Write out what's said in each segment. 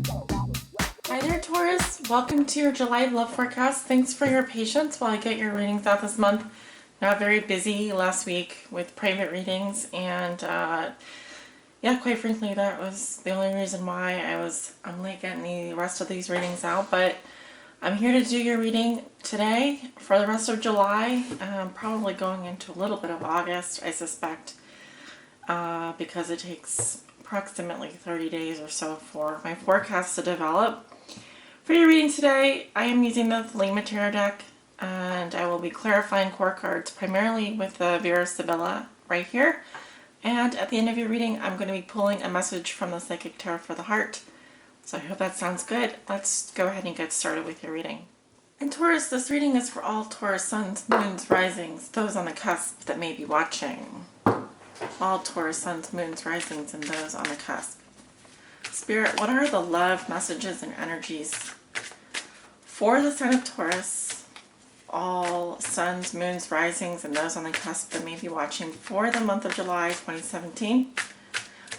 Hi there, Taurus. Welcome to your July love forecast. Thanks for your patience while I get your readings out this month. Got very busy last week with private readings, and yeah, quite frankly, that was the only reason why I'm late getting the rest of these readings out. But I'm here to do your reading today for the rest of July. Probably going into a little bit of August, I suspect, because it takes approximately 30 days or so for my forecast to develop. For your reading today, I am using the Thelema Tarot deck, and I will be clarifying core cards primarily with the Vera Sibilla right here. And at the end of your reading, I'm going to be pulling a message from the Psychic Tarot for the Heart. So I hope that sounds good. Let's go ahead and get started with your reading. And Taurus, this reading is for all Taurus suns, moons, risings, those on the cusp that may be watching. All Taurus suns, moons, risings, and those on the cusp. Spirit, what are the love messages and energies for the sign of Taurus, all suns, moons, risings, and those on the cusp that may be watching for the month of July 2017?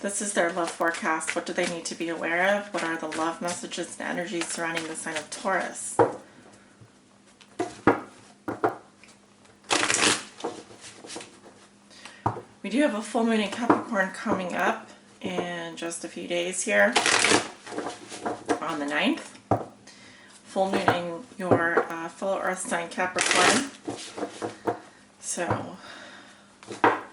This is their love forecast. What do they need to be aware of? What are the love messages and energies surrounding the sign of Taurus? We do have a full moon in Capricorn coming up in just a few days here on the 9th. Full moon in your fellow earth sign Capricorn. So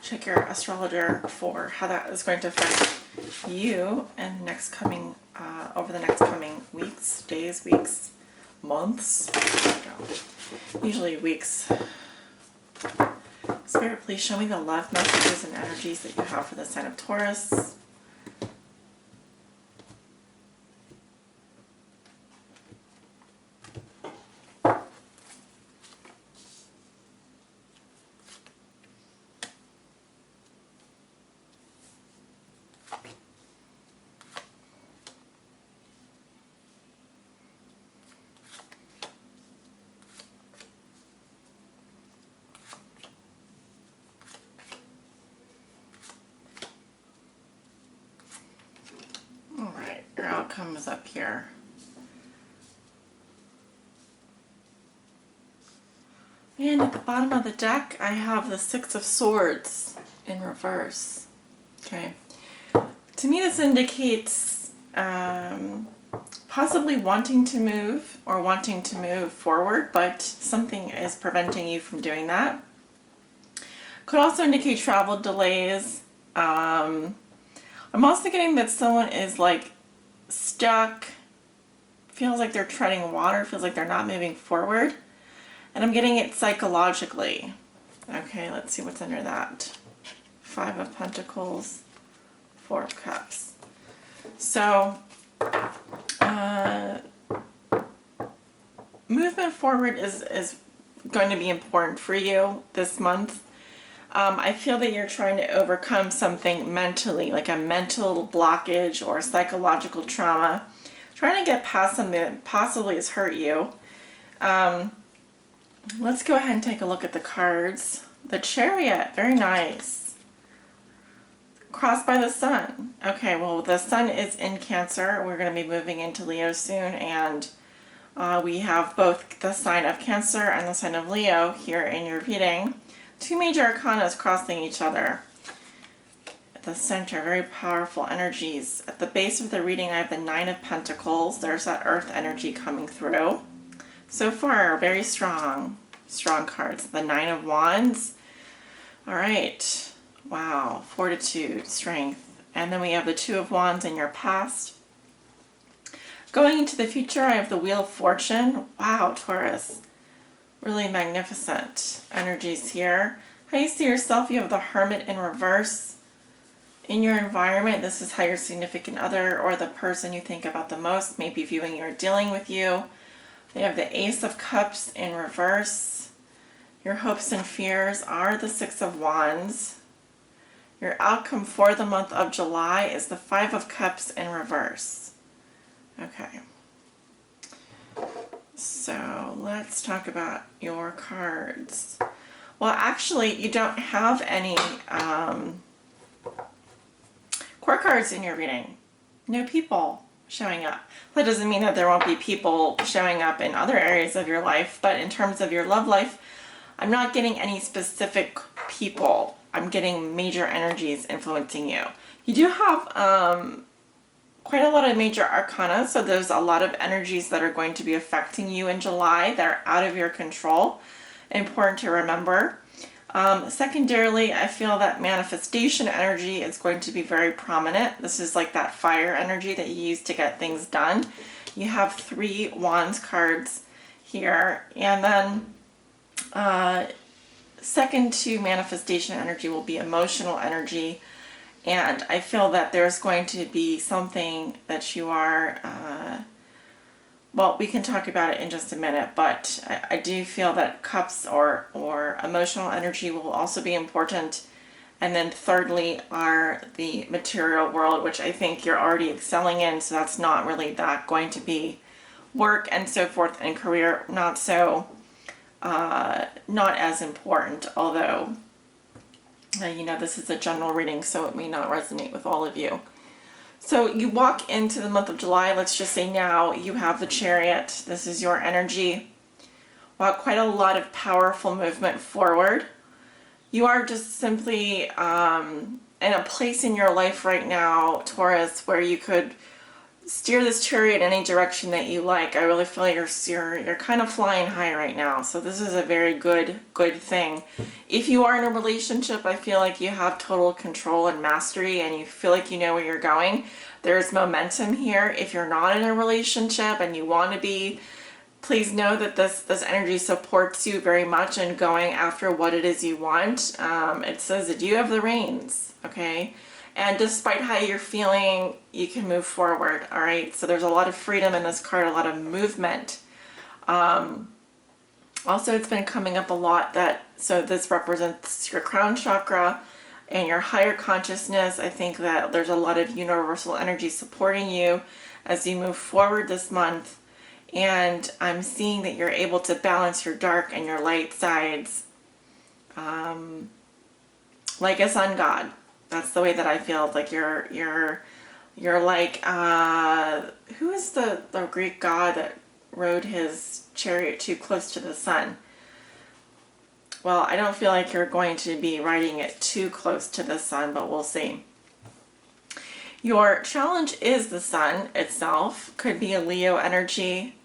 check your astrologer for how that is going to affect you and over the next coming weeks, days, weeks, months. Usually weeks. Spirit, please show me the love messages and energies that you have for the sign of Taurus. Your outcome is up here. And at the bottom of the deck, I have the Six of Swords in reverse. Okay. To me, this indicates possibly wanting to move or wanting to move forward, but something is preventing you from doing that. Could also indicate travel delays. I'm also getting that someone is like stuck, feels like they're treading water, feels like they're not moving forward. And I'm getting it psychologically. Okay, let's see what's under that. Five of Pentacles, Four of Cups. So, movement forward is going to be important for you this month. I feel that you're trying to overcome something mentally, like a mental blockage or psychological trauma. Trying to get past something that possibly has hurt you. Let's go ahead and take a look at the cards. The Chariot, very nice. Crossed by the Sun. Okay, well, the Sun is in Cancer. We're going to be moving into Leo soon, and we have both the sign of Cancer and the sign of Leo here in your reading. Two major arcanas crossing each other. At the center, very powerful energies. At the base of the reading, I have the Nine of Pentacles. There's that earth energy coming through. So far, very strong cards. The Nine of Wands. All right. Wow. Fortitude, strength. And then we have the Two of Wands in your past. Going into the future, I have the Wheel of Fortune. Wow, Taurus. Really magnificent energies here. How you see yourself, you have the Hermit in reverse. In your environment, this is how your significant other or the person you think about the most may be viewing you or dealing with you. You have the Ace of Cups in reverse. Your hopes and fears are the Six of Wands. Your outcome for the month of July is the Five of Cups in reverse. Okay. So let's talk about your cards. Well, actually, you don't have any core cards in your reading. No people. showing up. That doesn't mean that there won't be people showing up in other areas of your life, but in terms of your love life, I'm not getting any specific people. I'm getting major energies influencing you. You do have quite a lot of major arcana, so there's a lot of energies that are going to be affecting you in July that are out of your control. Important to remember. Secondarily, I feel that manifestation energy is going to be very prominent. This is like that fire energy that you use to get things done. You have 3 Wands cards here, and then second to manifestation energy will be emotional energy. And I feel that there's going to be something that you are, well, we can talk about it in just a minute, but I do feel that cups or emotional energy will also be important. And then thirdly are the material world, which I think you're already excelling in, so that's not really that going to be work and so forth, and career not so, not as important, although this is a general reading, so it may not resonate with all of you. So you walk into the month of July, let's just say now you have the Chariot. This is your energy. Wow, quite a lot of powerful movement forward. You are just simply in a place in your life right now, Taurus, where you could steer this chariot in any direction that you like. I really feel like you're kind of flying high right now. So this is a very good thing. If you are in a relationship, I feel like you have total control and mastery and you feel like you know where you're going. There's momentum here. If you're not in a relationship and you want to be, please know that this energy supports you very much in going after what it is you want. It says that you have the reins, okay? And despite how you're feeling, you can move forward, all right? So there's a lot of freedom in this card, a lot of movement. Also, it's been coming up a lot so this represents your crown chakra and your higher consciousness. I think that there's a lot of universal energy supporting you as you move forward this month. And I'm seeing that you're able to balance your dark and your light sides like a sun god. That's the way that I feel. Like you're like who is the Greek god that rode his chariot too close to the sun? Well, I don't feel like you're going to be riding it too close to the sun, but we'll see. Your challenge is the sun itself. Could be a Leo energy,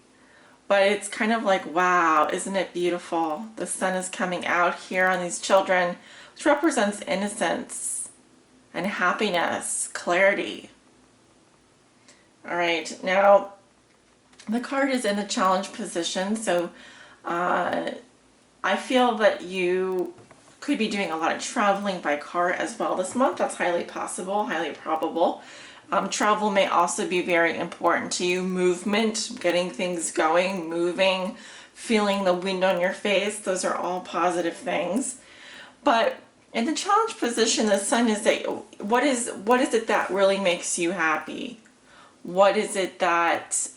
but it's kind of like, wow, isn't it beautiful? The sun is coming out here on these children, which represents innocence and happiness, clarity. All right, now the card is in the challenge position, so I feel that you could be doing a lot of traveling by car as well this month. That's highly possible, highly probable. Travel may also be very important to you. Movement, getting things going, moving, feeling the wind on your face. Those are all positive things. But in the challenge position, the sun is that what is it that really makes you happy? What is it that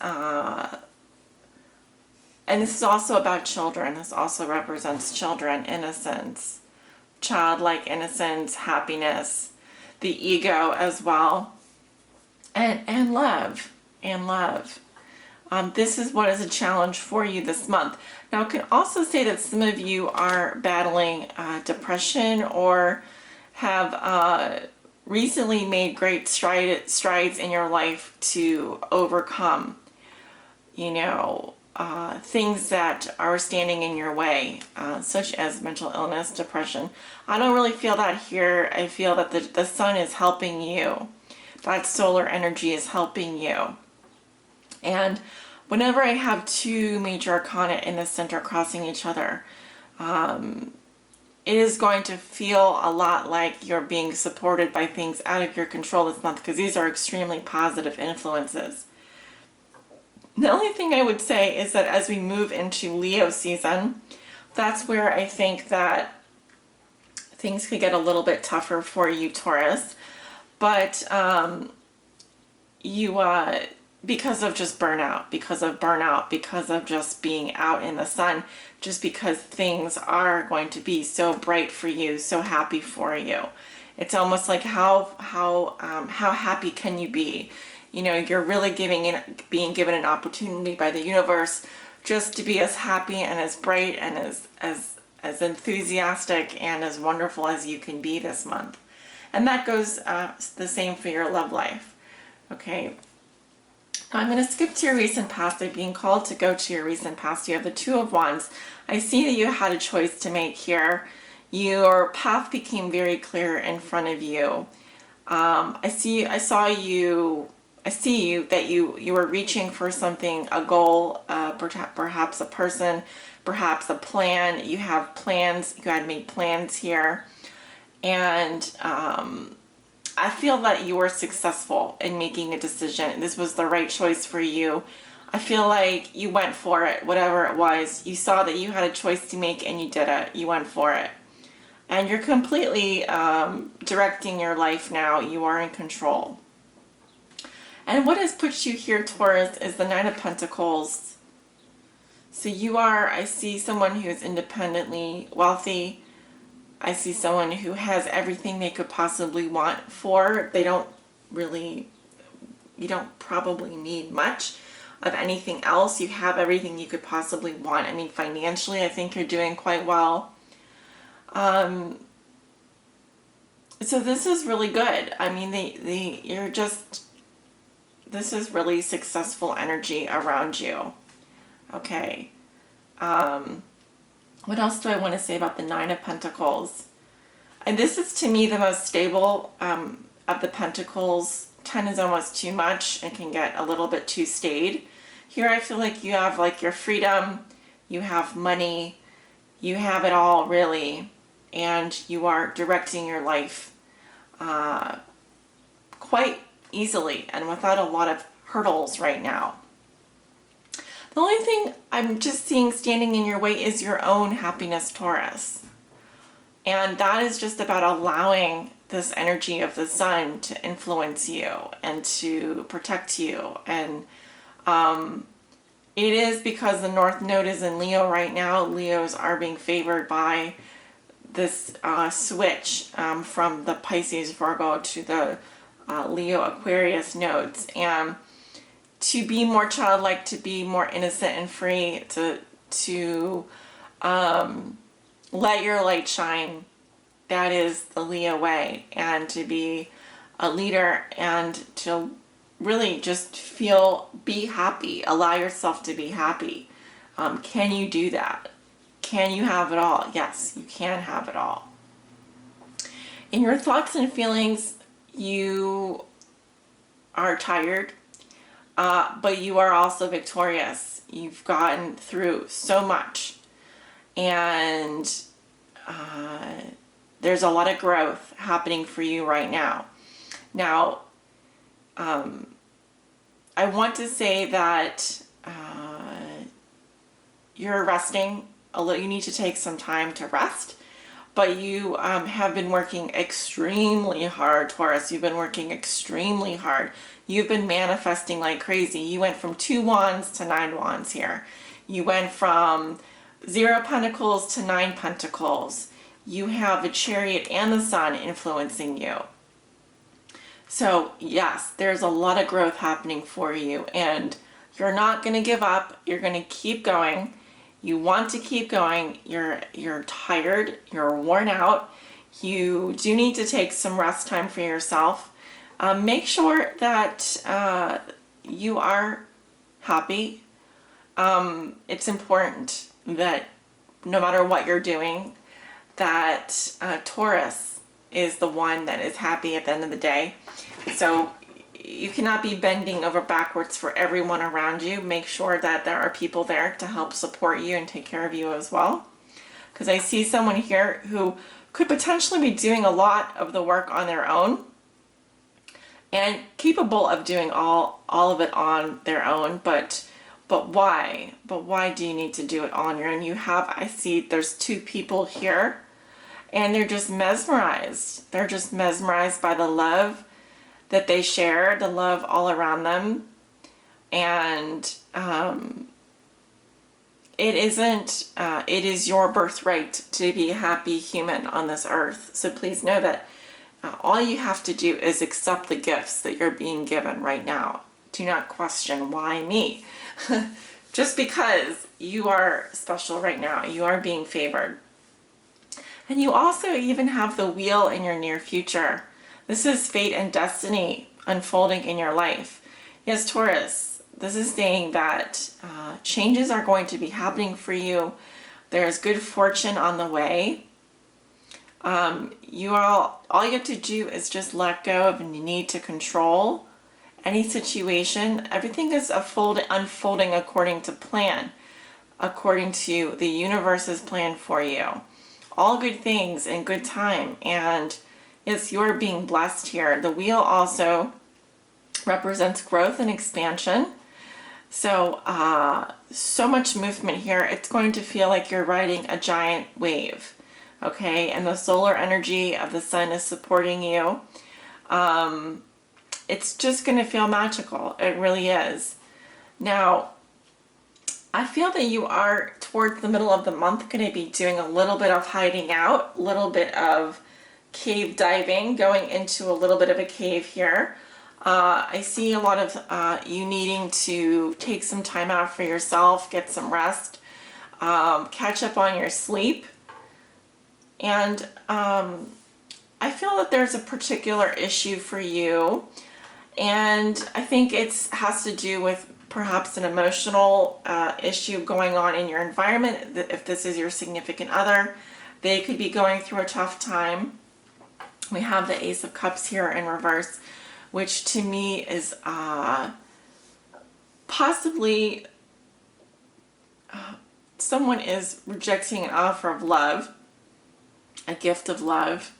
and this is also about children. This also represents children, innocence, childlike innocence, happiness, the ego as well, and love, this is what is a challenge for you this month. Now, I can also say that some of you are battling depression or have recently made great strides in your life to overcome, things that are standing in your way, such as mental illness, depression. I don't really feel that here. I feel that the sun is helping you. That solar energy is helping you. And whenever I have 2 major arcana in the center crossing each other, it is going to feel a lot like you're being supported by things out of your control this month, because these are extremely positive influences. The only thing I would say is that as we move into Leo season, that's where I think that things could get a little bit tougher for you, Taurus. But because of just burnout, because of just being out in the sun, just because things are going to be so bright for you, so happy for you. It's almost like how happy can you be? You know, you're really being given an opportunity by the universe just to be as happy and as bright and as enthusiastic and as wonderful as you can be this month. And that goes the same for your love life. Okay. Now I'm going to skip to your recent past. I'm being called to go to your recent past. You have the Two of Wands. I see that you had a choice to make here. Your path became very clear in front of you. I see you that you were reaching for something, a goal, perhaps a person, perhaps a plan. You have plans. You had made plans here. And I feel that you were successful in making a decision. This was the right choice for you. I feel like you went for it, whatever it was. You saw that you had a choice to make and you did it. You went for it. And you're completely directing your life now. You are in control. And what has put you here, Taurus, is the Nine of Pentacles. So you are, I see someone who is independently wealthy. I see someone who has everything they could possibly want for. You don't probably need much of anything else. You have everything you could possibly want. I mean, financially, I think you're doing quite well. So this is really good. I mean, this is really successful energy around you. Okay. What else do I want to say about the Nine of Pentacles? And this is, to me, the most stable of the Pentacles. 10 is almost too much and can get a little bit too staid. Here I feel like you have like your freedom, you have money, you have it all really, and you are directing your life quite easily and without a lot of hurdles right now. The only thing I'm just seeing standing in your way is your own happiness, Taurus. And that is just about allowing this energy of the sun to influence you and to protect you. And it is because the North Node is in Leo right now. Leos are being favored by this switch from the Pisces Virgo to the Leo Aquarius nodes. And to be more childlike, to be more innocent and free, to let your light shine. That is the Leo way. And to be a leader and to really just be happy. Allow yourself to be happy. Can you do that? Can you have it all? Yes, you can have it all. In your thoughts and feelings, you are tired. But you are also victorious. You've gotten through so much. And there's a lot of growth happening for you right now. Now, I want to say that you're resting. You need to take some time to rest. But you have been working extremely hard, Taurus. You've been working extremely hard. You've been manifesting like crazy. You went from 2 wands to 9 wands here. You went from 0 pentacles to 9 pentacles. You have the Chariot and the Sun influencing you. So yes, there's a lot of growth happening for you. And you're not going to give up. You're going to keep going. You want to keep going. You're tired. You're worn out. You do need to take some rest time for yourself. Make sure that you are happy. It's important that no matter what you're doing, that Taurus is the one that is happy at the end of the day. So you cannot be bending over backwards for everyone around you. Make sure that there are people there to help support you and take care of you as well. Because I see someone here who could potentially be doing a lot of the work on their own and capable of doing all of it on their own, but why? But why do you need to do it on your own? I see there's 2 people here and they're just mesmerized. They're just mesmerized by the love that they share, the love all around them. And it is your birthright to be a happy human on this earth. So please know that all you have to do is accept the gifts that you're being given right now. Do not question why me. Just because you are special right now, you are being favored. And you also even have the wheel in your near future. This is fate and destiny unfolding in your life. Yes, Taurus, this is saying that changes are going to be happening for you. There's good fortune on the way. All you have to do is just let go of any need to control any situation. Everything is unfolding according to plan, according to the universe's plan for you. All good things in good time. And yes, you're being blessed here. The wheel also represents growth and expansion. So, so much movement here. It's going to feel like you're riding a giant wave. Okay, and the solar energy of the sun is supporting you. It's just going to feel magical. It really is. Now, I feel that you are towards the middle of the month going to be doing a little bit of hiding out, a little bit of cave diving, going into a little bit of a cave here. I see a lot of you needing to take some time out for yourself, get some rest, catch up on your sleep. And I feel that there's a particular issue for you. And I think it has to do with perhaps an emotional issue going on in your environment. If this is your significant other, they could be going through a tough time. We have the Ace of Cups here in reverse, which to me is possibly someone is rejecting an offer of love, a gift of love.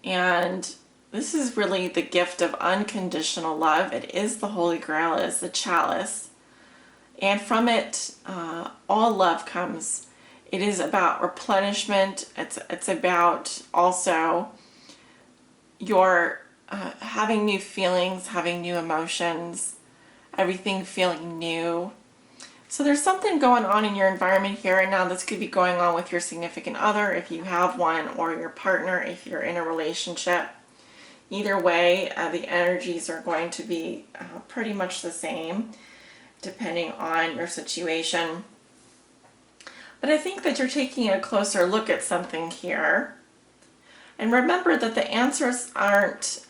And this is really the gift of unconditional love. It is the Holy Grail, it is the chalice. And from it, all love comes. It is about replenishment. It's about also your having new feelings, having new emotions, everything feeling new. So there's something going on in your environment here, and now this could be going on with your significant other if you have one, or your partner if you're in a relationship. Either way, the energies are going to be pretty much the same depending on your situation. But I think that you're taking a closer look at something here. And remember that the answers aren't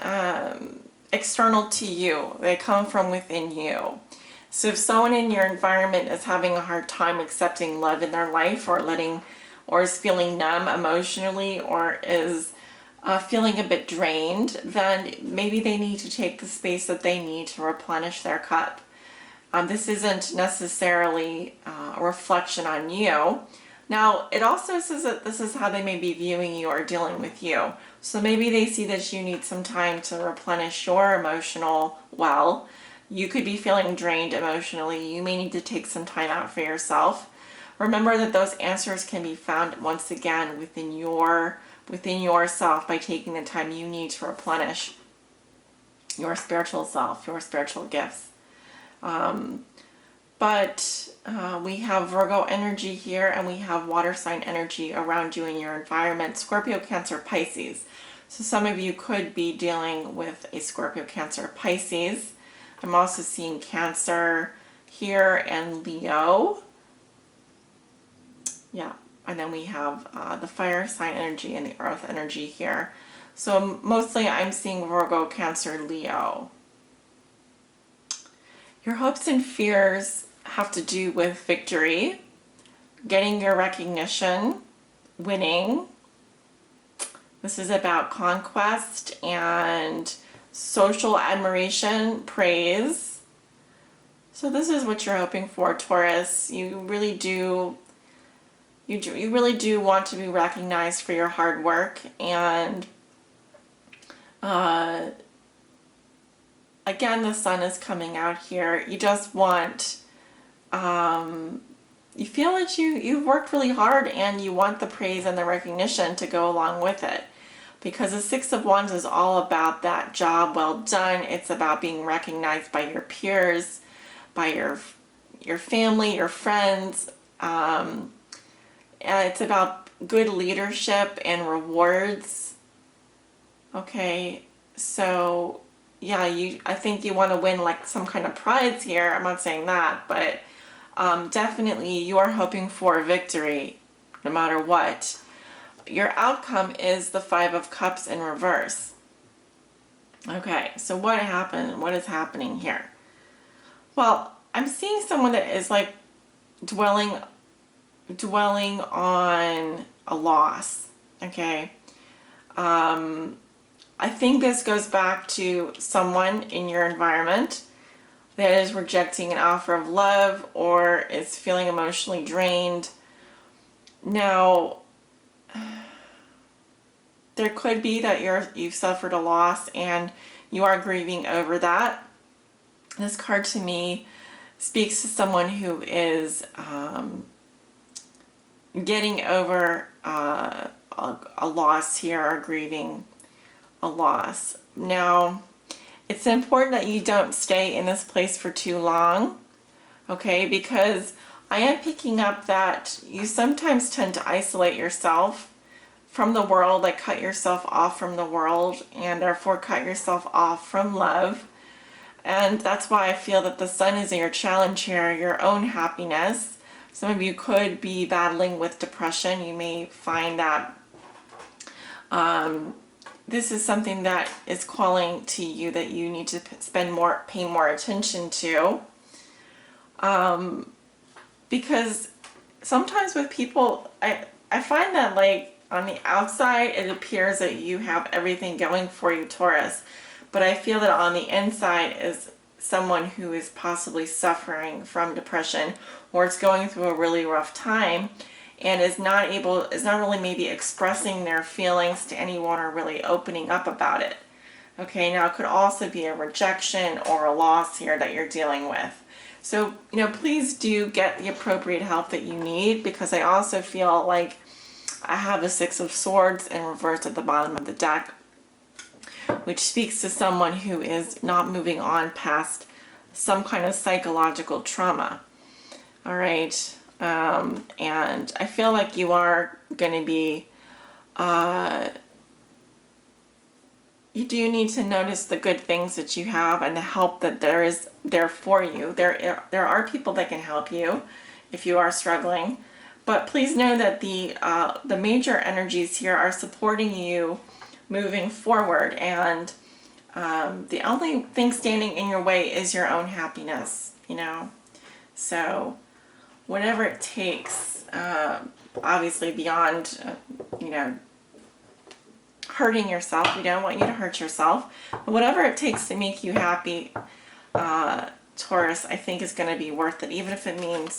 external to you. They come from within you. So if someone in your environment is having a hard time accepting love in their life, or is feeling numb emotionally, or is feeling a bit drained, then maybe they need to take the space that they need to replenish their cup. This isn't necessarily a reflection on you. Now, it also says that this is how they may be viewing you or dealing with you. So maybe they see that you need some time to replenish your emotional well. You could be feeling drained emotionally. You may need to take some time out for yourself. Remember that those answers can be found once again within yourself by taking the time you need to replenish your spiritual self, your spiritual gifts. But we have Virgo energy here, and we have water sign energy around you in your environment. Scorpio, Cancer, Pisces. So some of you could be dealing with a Scorpio, Cancer, Pisces. I'm also seeing Cancer here and Leo. Yeah. And then we have the fire sign energy and the earth energy here. So mostly I'm seeing Virgo, Cancer, Leo. Your hopes and fears have to do with victory, getting your recognition, winning. This is about conquest and social admiration, praise. So this is what you're hoping for, Taurus. You really do want to be recognized for your hard work, and again, the sun is coming out here. You just want, you feel that you've worked really hard, and you want the praise and the recognition to go along with it. Because the Six of Wands is all about that job well done. It's about being recognized by your peers, by your family, your friends. And it's about good leadership and rewards. Okay, so yeah, I think you want to win like some kind of prize here. I'm not saying that, but definitely you are hoping for a victory no matter what. Your outcome is the Five of Cups in reverse. Okay, so what happened? What is happening here? Well, I'm seeing someone that is like dwelling on a loss. Okay. I think this goes back to someone in your environment that is rejecting an offer of love or is feeling emotionally drained. Now, there could be that you've suffered a loss and you are grieving over that. This card to me speaks to someone who is getting over a loss here or grieving a loss. Now, it's important that you don't stay in this place for too long, okay? Because I am picking up that you sometimes tend to isolate yourself from the world, like cut yourself off from the world, and therefore cut yourself off from love. And that's why I feel that the sun is your challenge here, your own happiness. Some of you could be battling with depression. You may find that this is something that is calling to you that you need to pay more attention to. Because sometimes with people, I find that like on the outside, it appears that you have everything going for you, Taurus. But I feel that on the inside is someone who is possibly suffering from depression or is going through a really rough time and is not really maybe expressing their feelings to anyone or really opening up about it. Okay, now it could also be a rejection or a loss here that you're dealing with. So, please do get the appropriate help that you need, because I also feel like I have a Six of Swords in reverse at the bottom of the deck, which speaks to someone who is not moving on past some kind of psychological trauma. All right. And I feel like you are going to be, you do need to notice the good things that you have and the help that there is there for you. There are people that can help you if you are struggling. But please know that the major energies here are supporting you moving forward, and the only thing standing in your way is your own happiness, So whatever it takes, obviously beyond, hurting yourself. We don't want you to hurt yourself. But whatever it takes to make you happy, Taurus, I think is going to be worth it, even if it means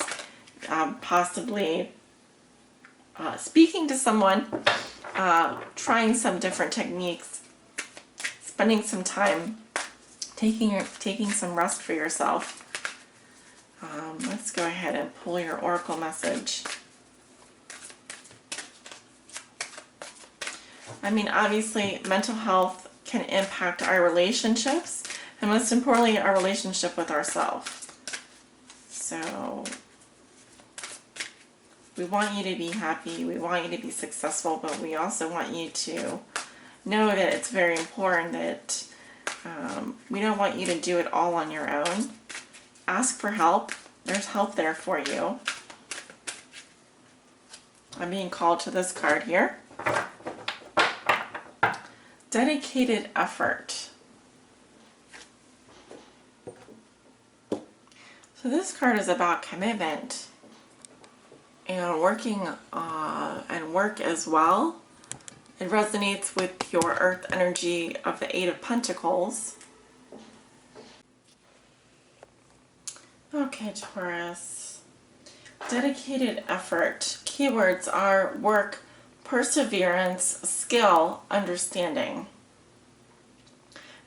possibly speaking to someone, trying some different techniques, spending some time, taking some rest for yourself. Let's go ahead and pull your oracle message. I mean, obviously, mental health can impact our relationships, and most importantly, our relationship with ourselves. So, we want you to be happy, we want you to be successful, but we also want you to know that it's very important that we don't want you to do it all on your own. Ask for help. There's help there for you. I'm being called to this card here. Dedicated effort. So this card is about commitment and working and work as well. It resonates with your earth energy of the Eight of Pentacles. Okay, Taurus. Dedicated effort. Keywords are work, perseverance, skill, understanding.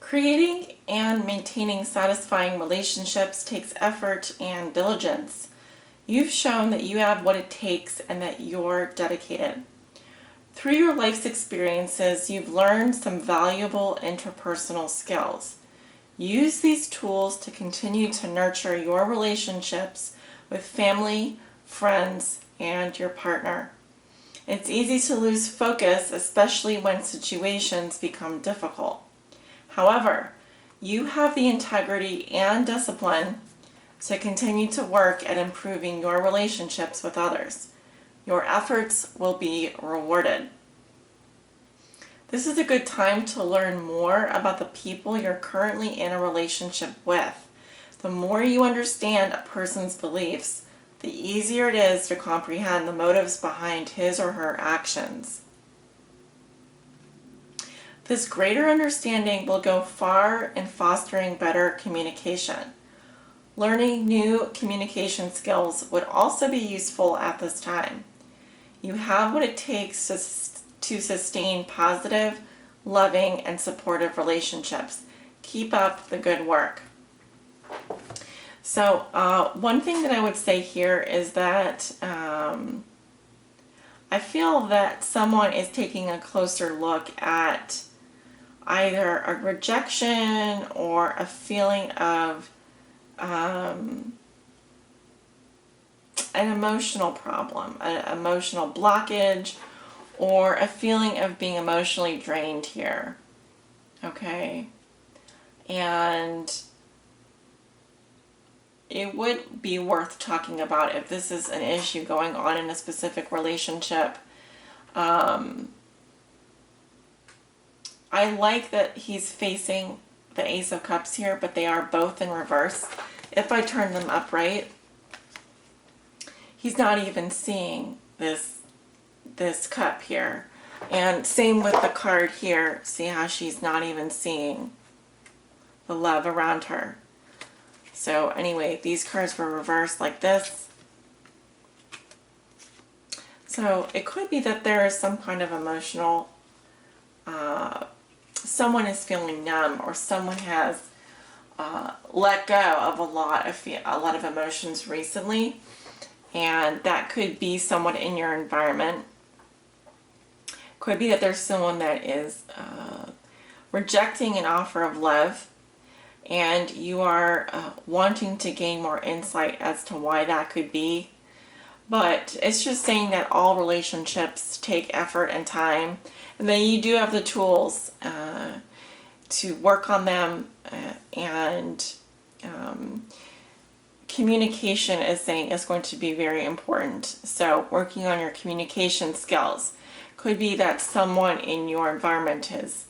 Creating and maintaining satisfying relationships takes effort and diligence. You've shown that you have what it takes and that you're dedicated. Through your life's experiences, you've learned some valuable interpersonal skills. Use these tools to continue to nurture your relationships with family, friends, and your partner. It's easy to lose focus, especially when situations become difficult. However, You have the integrity and discipline to continue to work at improving your relationships with others. Your efforts will be rewarded. This is a good time to learn more about the people you're currently in a relationship with. The more you understand a person's beliefs, the easier it is to comprehend the motives behind his or her actions. This greater understanding will go far in fostering better communication. Learning new communication skills would also be useful at this time. You have what it takes to sustain positive, loving, and supportive relationships. Keep up the good work. So one thing that I would say here is that I feel that someone is taking a closer look at either a rejection or a feeling of an emotional problem, an emotional blockage, or a feeling of being emotionally drained here. Okay? And it would be worth talking about if this is an issue going on in a specific relationship. I like that he's facing the Ace of Cups here, but they are both in reverse. If I turn them upright, he's not even seeing this cup here. And same with the card here. See how she's not even seeing the love around her. So anyway, these cards were reversed like this. So it could be that there is some kind of emotional, someone is feeling numb, or someone has let go of a lot of emotions recently, and that could be someone in your environment. Could be that there's someone that is rejecting an offer of love, and you are wanting to gain more insight as to why that could be. But it's just saying that all relationships take effort and time, and then you do have the tools to work on them, and communication is saying is going to be very important. So working on your communication skills. Could be that someone in your environment is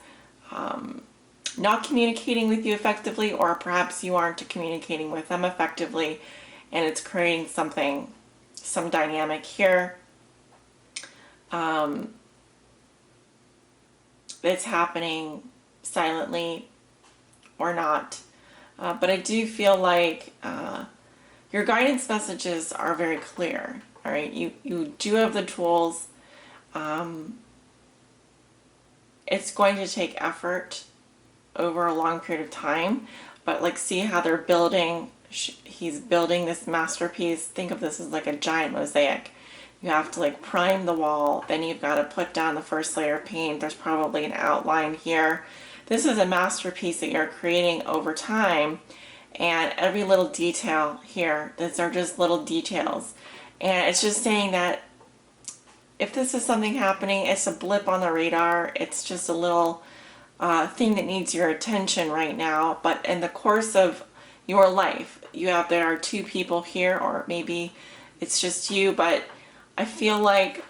not communicating with you effectively, or perhaps you aren't communicating with them effectively, and it's creating some dynamic here. It's happening silently or not. But I do feel like your guidance messages are very clear. All right, you do have the tools. It's going to take effort over a long period of time, but like, see how they're building. He's building this masterpiece. Think of this as like a giant mosaic. You have to like prime the wall, then you've got to put down the first layer of paint. There's probably an outline here. This is a masterpiece that you're creating over time, and every little detail here, these are just little details. And it's just saying that if this is something happening, it's a blip on the radar. It's just a little thing that needs your attention right now. But in the course of your life, there are two people here, or maybe it's just you, but I feel like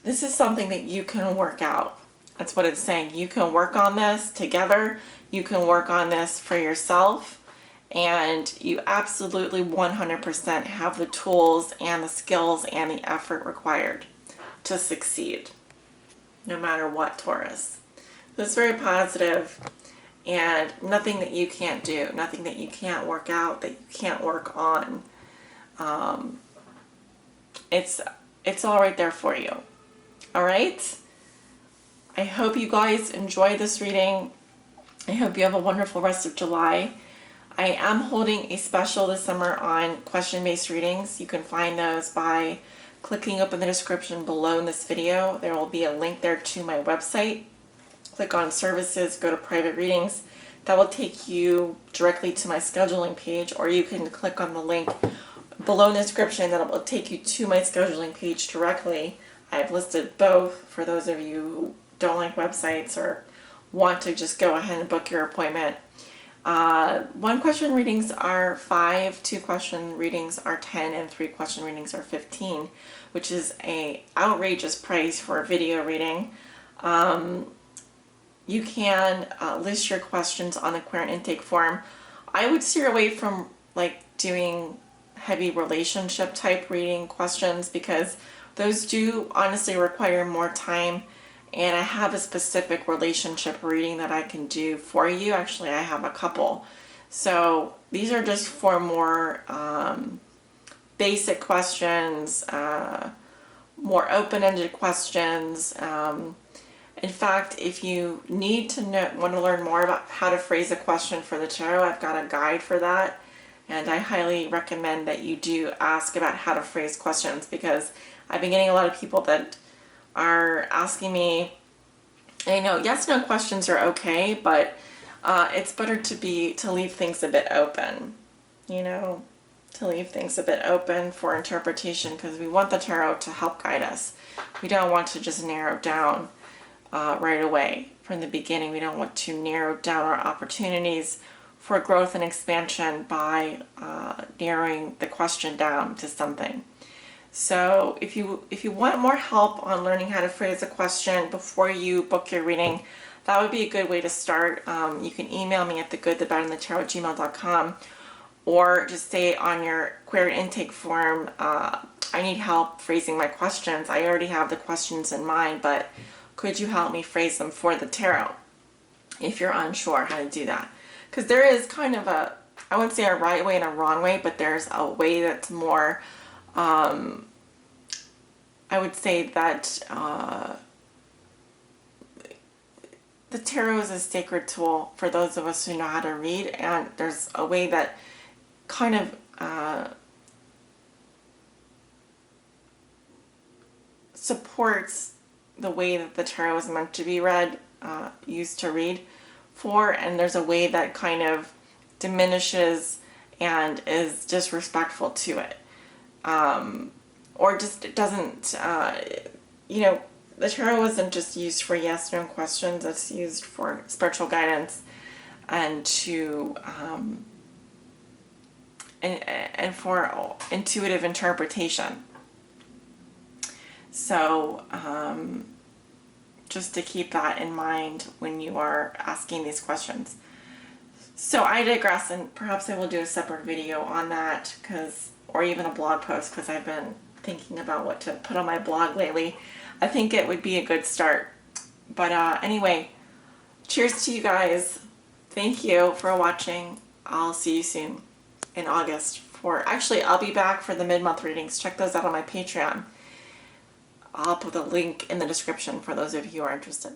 this is something that you can work out. That's what it's saying. You can work on this together. You can work on this for yourself. And you absolutely 100% have the tools and the skills and the effort required to succeed, no matter what, Taurus. So it's very positive, and nothing that you can't do, nothing that you can't work out, that you can't work on. It's all right there for you. All right? I hope you guys enjoy this reading. I hope you have a wonderful rest of July. I am holding a special this summer on question-based readings. You can find those by clicking up in the description below in this video. There will be a link there to my website. Click on services, go to private readings. That will take you directly to my scheduling page, or you can click on the link below in the description that will take you to my scheduling page directly. I've listed both for those of you who don't like websites or want to just go ahead and book your appointment. 1-question readings are 5, 2-question readings are 10, and 3-question readings are 15, which is a outrageous price for a video reading. You can list your questions on the query intake form. I would steer away from like doing heavy relationship type reading questions because those do honestly require more time, and I have a specific relationship reading that I can do for you. Actually, I have a couple. So these are just for more basic questions, more open-ended questions. In fact, if you need to want to learn more about how to phrase a question for the tarot, I've got a guide for that. And I highly recommend that you do ask about how to phrase questions, because I've been getting a lot of people that are asking me, I know yes, no questions are okay, but it's better to leave things a bit open, to leave things a bit open for interpretation, because we want the tarot to help guide us. We don't want to just narrow down right away from the beginning. We don't want to narrow down our opportunities for growth and expansion by narrowing the question down to something. So if you want more help on learning how to phrase a question before you book your reading, that would be a good way to start. You can email me at thegoodthebadandthetarot@gmail.com, or just say on your query intake form, I need help phrasing my questions. I already have the questions in mind, but could you help me phrase them for the tarot, if you're unsure how to do that. Because there is kind of I wouldn't say a right way and a wrong way, but there's a way that's more, I would say that the tarot is a sacred tool for those of us who know how to read, and there's a way that kind of supports the way that the tarot is meant to be read, used to read for, and there's a way that kind of diminishes and is disrespectful to it, or just doesn't, the tarot isn't just used for yes no questions. It's used for spiritual guidance and to and for intuitive interpretation. So just to keep that in mind when you are asking these questions. So I digress, and perhaps I will do a separate video on that, or even a blog post, because I've been thinking about what to put on my blog lately. I think it would be a good start. But anyway, cheers to you guys. Thank you for watching. I'll see you soon in August I'll be back for the mid-month readings. Check those out on my Patreon. I'll put the link in the description for those of you who are interested.